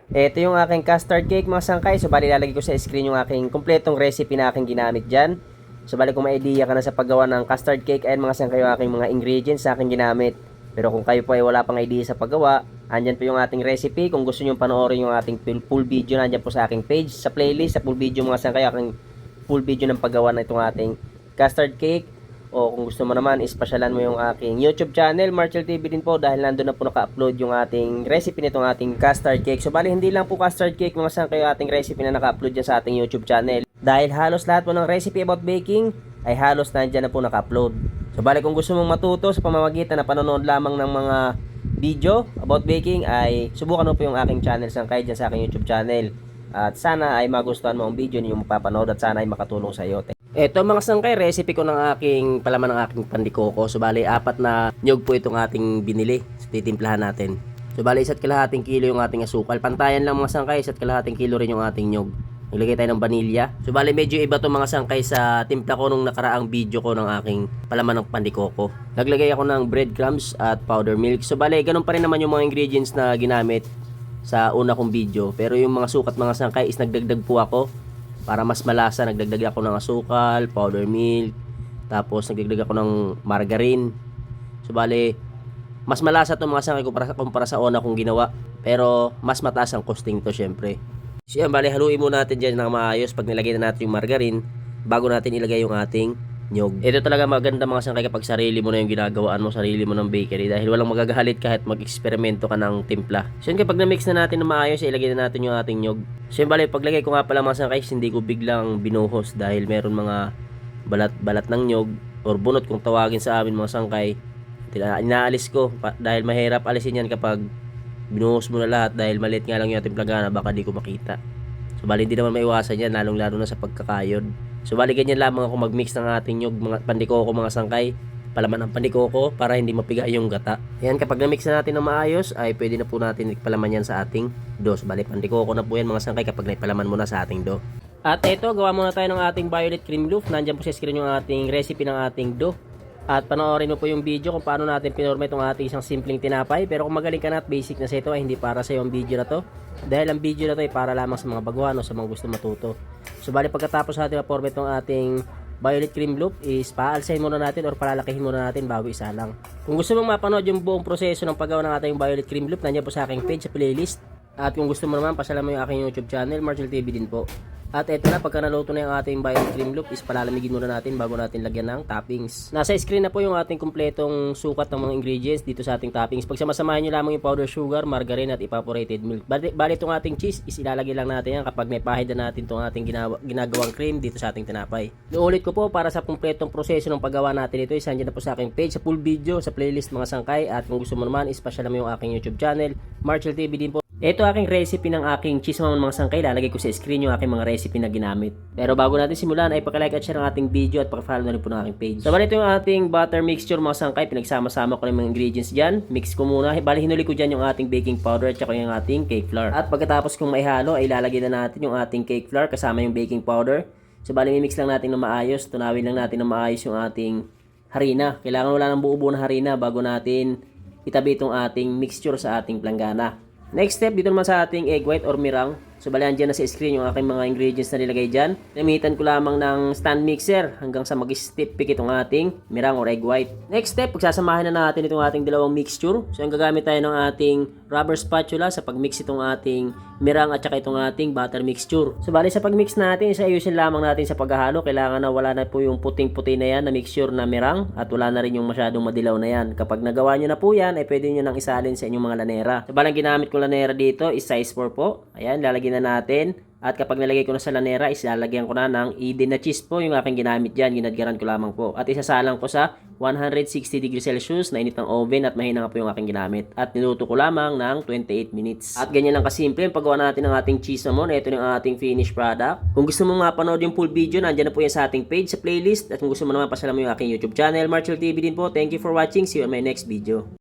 Ito yung aking custard cake mga sangkay. So bali lalagay ko sa screen yung aking kumpletong recipe na aking ginamit dyan. So bali kung may idea ka na sa paggawa ng custard cake, ayan mga sangkay yung aking mga ingredients na aking ginamit. Pero kung kayo po ay wala pang idea sa paggawa, andyan po yung ating recipe. Kung gusto nyo panoorin yung ating full video, nandyan po sa aking page, sa playlist, sa full video mga sangkay, aking full video ng paggawa na itong ating custard cake. O kung gusto mo naman, ispasyalan mo yung aking YouTube channel, Marshall TV din po, dahil nandun na po naka-upload yung ating recipe nitong ating custard cake. So bali hindi lang po custard cake mga sangkay yung ating recipe na naka-upload dyan sa ating YouTube channel. Dahil halos lahat po ng recipe about baking ay halos nandyan na po naka-upload. So bali kung gusto mong matuto sa pamamagitan na panonood lamang ng mga video about baking, ay subukan mo po yung aking channel sangkay dyan sa aking YouTube channel. At sana ay magustuhan mo ang video niyo mapapanood at sana ay makatulong sa iyo. Ito mga sangkay, recipe ko ng aking palaman ng aking pandikoko. So bali 4 na nyog po itong ating binili. So titimplahan natin. So bali 1.5 kilo yung ating asukal. Pantayan lang mga sangkay, 1.5 kilo rin yung ating nyog. Naglagay tayo ng vanilya. So bali medyo iba to mga sangkay sa timpla ko nung nakaraang video ko ng aking palaman ng pandikoko. Naglagay ako ng breadcrumbs at powder milk. So bali ganun pa rin naman yung mga ingredients na ginamit sa una kong video. Pero yung mga sukat mga sangkay is nagdagdag po ako. Para mas malasa, nagdagdag ako ng asukal, powder milk, tapos nagdagdag ako ng margarine. So bali, mas malasa itong mga sangkay kumpara sa una kong ginawa. Pero mas mataas ang costing to syempre. So yan, bali haluin muna natin dyan ng maayos pag nilagay na natin yung margarine bago natin ilagay yung ating nyog. Ito talaga maganda mga sangkay kapag sarili mo na yung ginagawaan mo, sarili mo ng bakery, dahil walang magagalit kahit mag-eksperimento ka ng timpla. So yun, kapag na-mix na natin na maayos, ilagay na natin yung ating nyog. So yun, bali paglagay ko nga pala mga sangkay, hindi ko biglang binuhos dahil meron mga balat-balat ng nyog or bunot kung tawagin sa amin mga sangkay. Inaalis ko dahil mahirap alisin yan kapag binuhos mo na lahat, dahil maliit nga lang yung ating plagana, baka di ko makita. So bali hindi naman maiwasan yan, lalong-lalo na sa pagkakayod. So bali ganyan lamang ako mag-mix ng ating nyog, mga pandikoko mga sangkay, palaman ng pandikoko para hindi mapiga yung gata. Yan, kapag na-mix na natin ng maayos, ay pwede na po natin ipalaman yan sa ating dough. So bali pandikoko na po yan mga sangkay kapag naipalaman mo na sa ating dough. At ito, gawa muna tayo ng ating violet cream loaf. Nandiyan po sa screen yung ating recipe ng ating dough. At panoorin mo po yung video kung paano natin pinorma itong ating isang simpleng tinapay. Pero kung magaling ka na at basic na sa ito, ay hindi para sa iyo ang video na to. Dahil ang video na to ay para lamang sa mga baguhan o sa mga gusto matuto. So bali pagkatapos natin ma-format itong ating violet cream loaf, is paalsahin muna natin or palalakihin muna natin bago isa lang. Kung gusto mong mapanood yung buong proseso ng paggawa ng ating violet cream loaf, nandiyan po sa aking page sa playlist. At kung gusto mo naman, pasalam mo yung aking YouTube channel, Marshall TV din po. At eto na, pagka naluto na yung ating violet cream loaf, is palalamigin muna natin bago natin lagyan ng toppings. Nasa screen na po yung ating kumpletong sukat ng mga ingredients dito sa ating toppings. Pagsamasamahin nyo lamang yung powder sugar, margarine at evaporated milk. Bali itong ating cheese is ilalagay lang natin yan kapag may pahid na natin itong ating ginagawang cream dito sa ating tinapay. Uulit ko po, para sa kumpletong proseso ng paggawa natin ito, is nandiyan na po sa aking page sa full video, sa playlist mga sangkay. At kung gusto mo naman, is pasyalan mo yung aking YouTube channel, Marshall TV din po. Ito aking recipe ng aking cheese mga sangkay. Lalagay ko sa screen yung aking mga recipe na ginamit. Pero bago natin simulan, ay paki-like at share ang ating video at paki-follow na rin po ng aking page. So bali ito yung ating butter mixture mga sangkay. Pinagsama-sama ko ng mga ingredients dyan. Mix ko muna. Bali hinuli ko dyan yung ating baking powder at saka yung ating cake flour. At pagkatapos kong maihalo, ay ilalagay na natin yung ating cake flour kasama yung baking powder. So bali mimix lang natin ng maayos. Tunawin lang natin ng maayos yung ating harina. Kailangan wala ng buo-buo na harina bago natin itabi itong ating mixture sa ating planggana. Next step, dito naman sa ating egg white or mirang. So bali andyan na sa screen yung aking mga ingredients na nilagay dyan. Gamitan ko lamang ng stand mixer hanggang sa mag-stick pick itong ating mirang or egg white. Next step, pagsasamahin na natin itong ating dalawang mixture. So ang gagamit tayo ng ating rubber spatula sa pagmix itong ating mirang at saka itong ating butter mixture. So bali sa pagmix natin, ayusin lamang natin sa paghahalo. Kailangan na wala na po yung puting-puti na yan na mixture na mirang at wala na rin yung masyadong madilaw na yan. Kapag nagawa nyo na po yan, ay pwede nyo nang isalin sa inyong mga lanera. So bali ang ginamit kong lanera dito is size 4 po. Ayan, lalagyan na natin. At kapag nalagay ko na sa lanera, is lalagyan ko na ng Eden na cheese po yung aking ginamit dyan. Ginadgaran ko lamang po. At isasalang ko sa 160 degrees Celsius na init ng oven at mahina nga po yung aking ginamit. At niluto ko lamang ng 28 minutes. At ganyan lang kasimple yung paggawa natin ng ating cheese naman. Ito yung ating finished product. Kung gusto mo mapanood yung full video, nandiyan na po yan sa ating page sa playlist. At kung gusto mo naman pasalam mo yung aking YouTube channel, Marshall TV din po. Thank you for watching. See you on my next video.